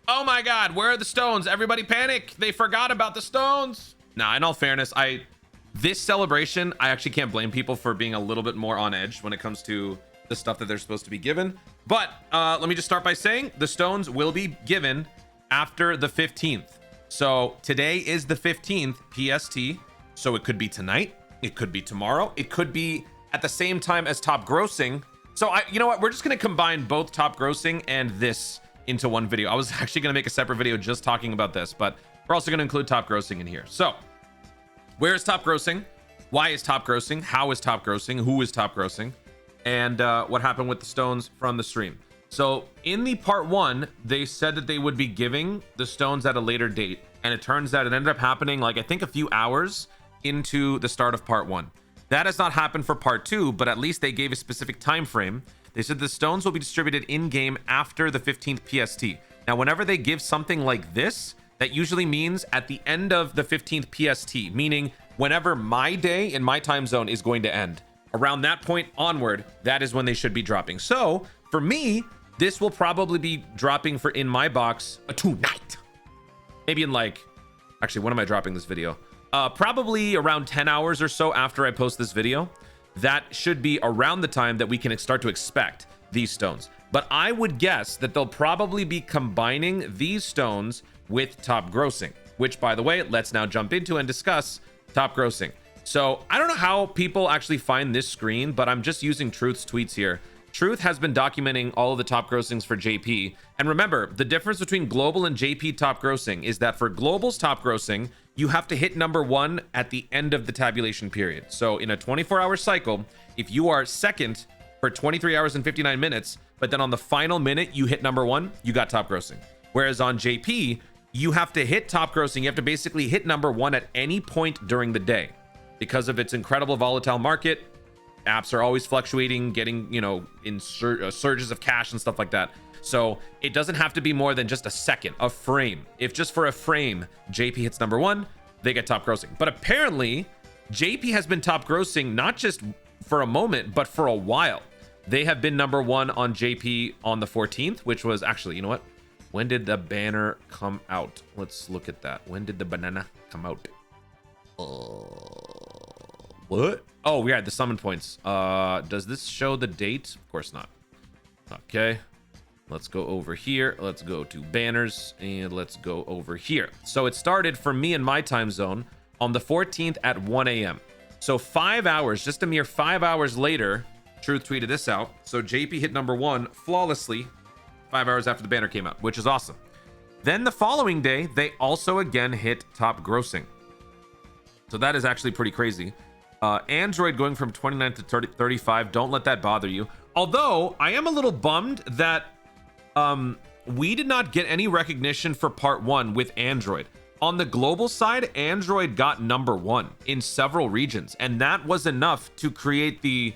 Oh my God, where are the stones? Everybody panic. They forgot about the stones. Nah, in all fairness, this celebration, I actually can't blame people for being a little bit more on edge when it comes to the stuff that they're supposed to be given. But let me just start by saying the stones will be given after the 15th. So today is the 15th PST. So it could be tonight. It could be tomorrow. It could be at the same time as top grossing. So you know what? We're just going to combine both top grossing and this into one video. I was actually going to make a separate video just talking about this, but we're also going to include top grossing in here. So where is top grossing? Why is top grossing? How is top grossing? Who is top grossing? And what happened with the stones from the stream. So in the part 1, they said that they would be giving the stones at a later date. And it turns out it ended up happening like, I think a few hours into the start of part 1. That has not happened for part 2, but at least they gave a specific time frame. They said the stones will be distributed in-game after the 15th PST. Now, whenever they give something like this, that usually means at the end of the 15th PST, meaning whenever my day in my time zone is going to end. Around that point onward, that is when they should be dropping. So for me, this will probably be dropping for in my box tonight. Maybe in like, actually, when am I dropping this video? Probably around 10 hours or so after I post this video. That should be around the time that we can start to expect these stones. But I would guess that they'll probably be combining these stones with top grossing, which, by the way, let's now jump into and discuss top grossing. So I don't know how people actually find this screen, but I'm just using Truth's tweets here. Truth has been documenting all of the top grossings for JP. And remember, the difference between global and JP top grossing is that for global's top grossing, you have to hit number 1 at the end of the tabulation period. So in a 24-hour cycle, if you are second for 23 hours and 59 minutes, but then on the final minute, you hit number 1, you got top grossing. Whereas on JP, you have to hit top grossing. You have to basically hit number 1 at any point during the day. Because of its incredible volatile market, apps are always fluctuating, getting, you know, in surges of cash and stuff like that. So it doesn't have to be more than just a second, a frame. If just for a frame, JP hits number 1, they get top grossing. But apparently, JP has been top grossing not just for a moment, but for a while. They have been number 1 on JP on the 14th, which was actually, you know what? When did the banner come out? Let's look at that. When did the banana come out? What? Oh, yeah, the summon points. Does this show the date? Of course not. Okay. Let's go over here. Let's go to banners and let's go over here. So it started for me in my time zone on the 14th at 1 a.m. So 5 hours, just a mere 5 hours later, Truth tweeted this out. So JP hit number 1 flawlessly 5 hours after the banner came out, which is awesome. Then the following day, they also again hit top grossing. So that is actually pretty crazy. Android going from 29 to 35. Don't let that bother you. Although I am a little bummed that we did not get any recognition for part 1 with Android. On the global side, Android got number 1 in several regions, and that was enough to create the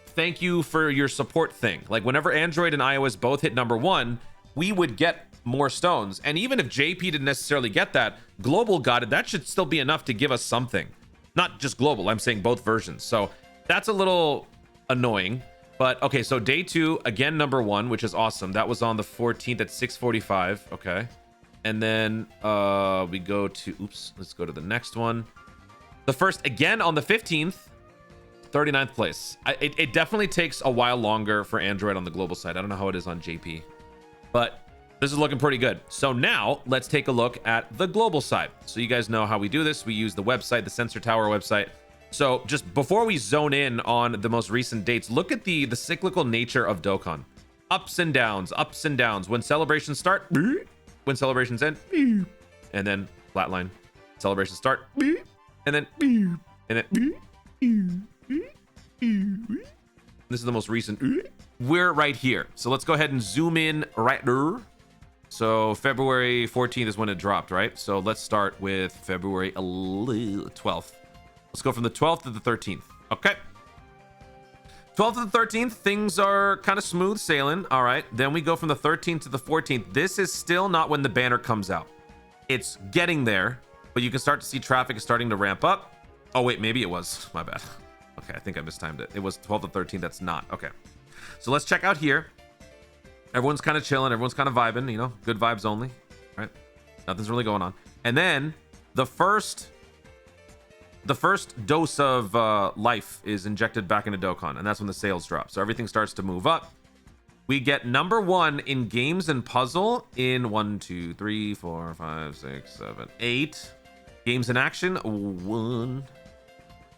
thank you for your support thing. Like whenever Android and iOS both hit number 1, we would get more stones. And even if JP didn't necessarily get that, global got it. That should still be enough to give us something. Not just global, I'm saying both versions. So that's a little annoying. But okay, so day 2, again, number 1, which is awesome. That was on the 14th at 6:45. Okay. And then we go to, let's go to the next one. The first, again, on the 15th, 39th place. It definitely takes a while longer for Android on the global side. I don't know how it is on JP, but this is looking pretty good. So now let's take a look at the global side. So you guys know how we do this. We use the website, the Sensor Tower website. So just before we zone in on the most recent dates, look at the cyclical nature of Dokkan. Ups and downs, ups and downs. When celebrations start, when celebrations end, and then flatline. Celebrations start, and then, and then, this is the most recent. We're right here. So let's go ahead and zoom in right there. So February 14th is when it dropped, right? So let's start with February 12th. Let's go from the 12th to the 13th. Okay. 12th to the 13th, things are kind of smooth sailing. All right. Then we go from the 13th to the 14th. This is still not when the banner comes out. It's getting there, but you can start to see traffic is starting to ramp up. Oh, wait, maybe it was. My bad. Okay, I think I mistimed it. It was 12th to 13th. That's not. Okay. So let's check out here. Everyone's kind of chilling. Everyone's kind of vibing, you know, good vibes only, right? Nothing's really going on. And then the first dose of life is injected back into Dokkan, and that's when the sales drop. So everything starts to move up. We get number 1 in games and puzzle in 1, 2, 3, 4, 5, 6, 7, 8. Games in action, 1,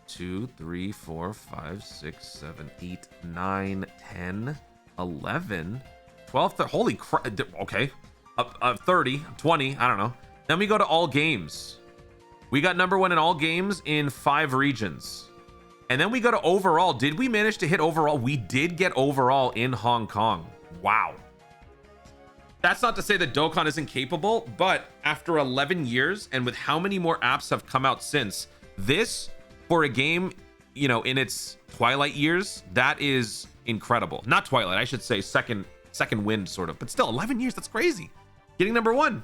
2, 3, 4, 5, 6, 7, 8, 9, 10, 11, 12. Holy crap. Okay. 30, 20. I don't know. Then we go to all games. We got number 1 in all games in 5 regions. And then we go to overall. Did we manage to hit overall? We did get overall in Hong Kong. Wow. That's not to say that Dokkan isn't capable, but after 11 years and with how many more apps have come out since, this for a game, you know, in its twilight years, that is incredible. Not twilight, I should say second wind sort of, but still 11 years, that's crazy. Getting number 1.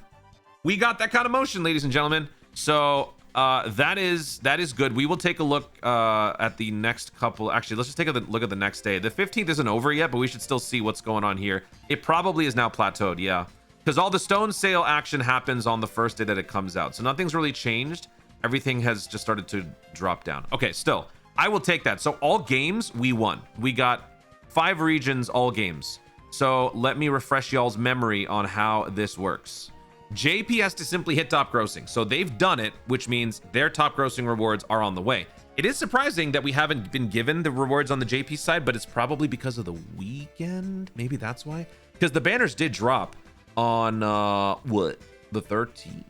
We got that kind of motion, ladies and gentlemen. So that is good. We will take a look at the next couple. Actually, let's just take a look at the next day. The 15th isn't over yet, but we should still see what's going on here. It probably is now plateaued, yeah, because all the stone sale action happens on the first day that it comes out, so nothing's really changed. Everything has just started to drop down. Okay, still, I will take that. So all games we won. We got 5 regions, all games. So let me refresh y'all's memory on how this works. JP has to simply hit top grossing. So they've done it, which means their top grossing rewards are on the way. It is surprising that we haven't been given the rewards on the JP side, but it's probably because of the weekend. Maybe that's why. Because the banners did drop on what? The 13th.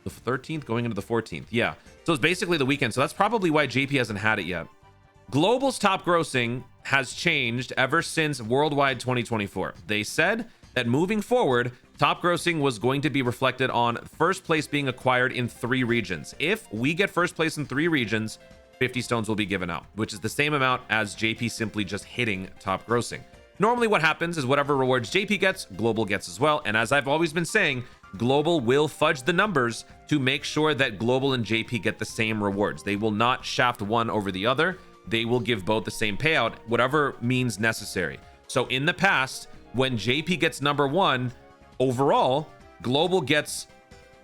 The 13th going into the 14th. Yeah. So it's basically the weekend. So that's probably why JP hasn't had it yet. Global's top grossing has changed ever since Worldwide 2024. They said that moving forward, top grossing was going to be reflected on first place being acquired in 3 regions. If we get first place in 3 regions, 50 stones will be given out, which is the same amount as JP simply just hitting top grossing. Normally what happens is whatever rewards JP gets, Global gets as well. And as I've always been saying, Global will fudge the numbers to make sure that Global and JP get the same rewards. They will not shaft one over the other. They will give both the same payout, whatever means necessary. So in the past, when JP gets number 1, overall, Global gets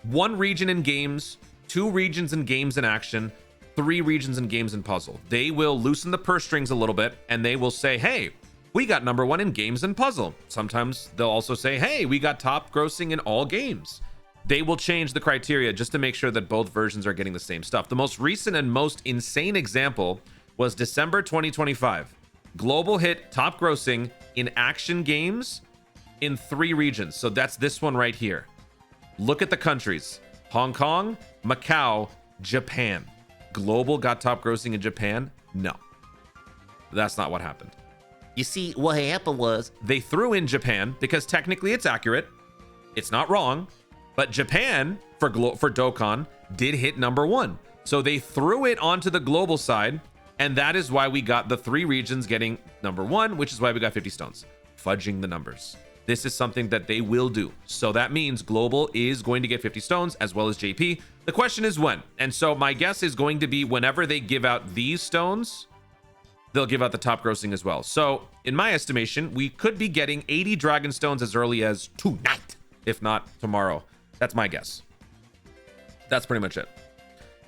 1 region in games, 2 regions in games in action, 3 regions in games and puzzle. They will loosen the purse strings a little bit and they will say, hey, we got number 1 in games and puzzle. Sometimes they'll also say, hey, we got top grossing in all games. They will change the criteria just to make sure that both versions are getting the same stuff. The most recent and most insane example was December 2025. Global hit top grossing in action games in 3 regions. So that's this one right here. Look at the countries: Hong Kong, Macau, Japan. Global got top grossing in Japan? No, that's not what happened. You see, what happened was they threw in Japan because technically it's accurate. It's not wrong, but Japan for Dokkan did hit number 1. So they threw it onto the global side, and that is why we got the 3 regions getting number 1, which is why we got 50 stones. Fudging the numbers. This is something that they will do. So that means Global is going to get 50 stones as well as JP. The question is when. And so my guess is going to be whenever they give out these stones, they'll give out the top grossing as well. So in my estimation, we could be getting 80 dragon stones as early as tonight, if not tomorrow. That's my guess. That's pretty much it.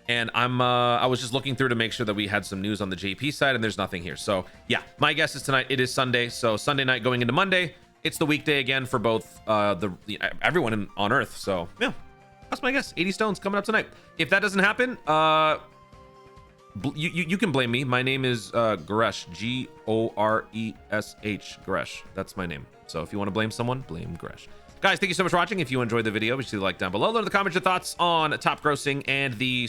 And I was just looking through to make sure that we had some news on the JP side, and there's nothing here. So yeah, my guess is tonight. It is Sunday, so Sunday night going into Monday. It's the weekday again for both everyone on Earth. So yeah, that's my guess. 80 stones coming up tonight. If that doesn't happen, you can blame me. My name is Goresh, Goresh. Goresh. That's my name. So if you want to blame someone, blame Goresh. Guys, thank you so much for watching. If you enjoyed the video, please leave a like down below. Leave in the comments your thoughts on top grossing and the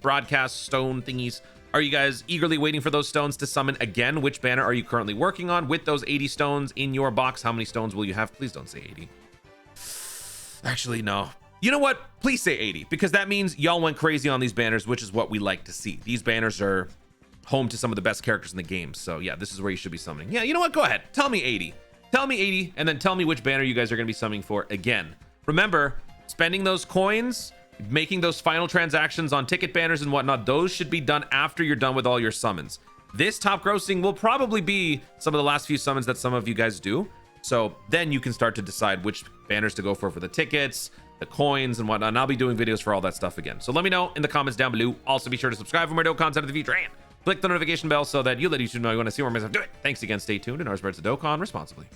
broadcast stone thingies. Are you guys eagerly waiting for those stones to summon again? Which banner are you currently working on with those 80 stones in your box? How many stones will you have? Please don't say 80. Actually, no. You know what? Please say 80, because that means y'all went crazy on these banners, which is what we like to see. These banners are home to some of the best characters in the game. So yeah, this is where you should be summoning. Yeah, you know what? Go ahead. Tell me 80. Tell me 80, and then tell me which banner you guys are going to be summoning for again. Remember, spending those coins, making those final transactions on ticket banners and whatnot, those should be done after you're done with all your summons. This top grossing will probably be some of the last few summons that some of you guys do. So then you can start to decide which banners to go for the tickets, the coins, and whatnot. And I'll be doing videos for all that stuff again. So let me know in the comments down below. Also, be sure to subscribe for more dope content in the future and click the notification bell so that you let YouTube know you want to see more myself do it. Thanks again. Stay tuned, and ours spreads to Dokkan responsibly.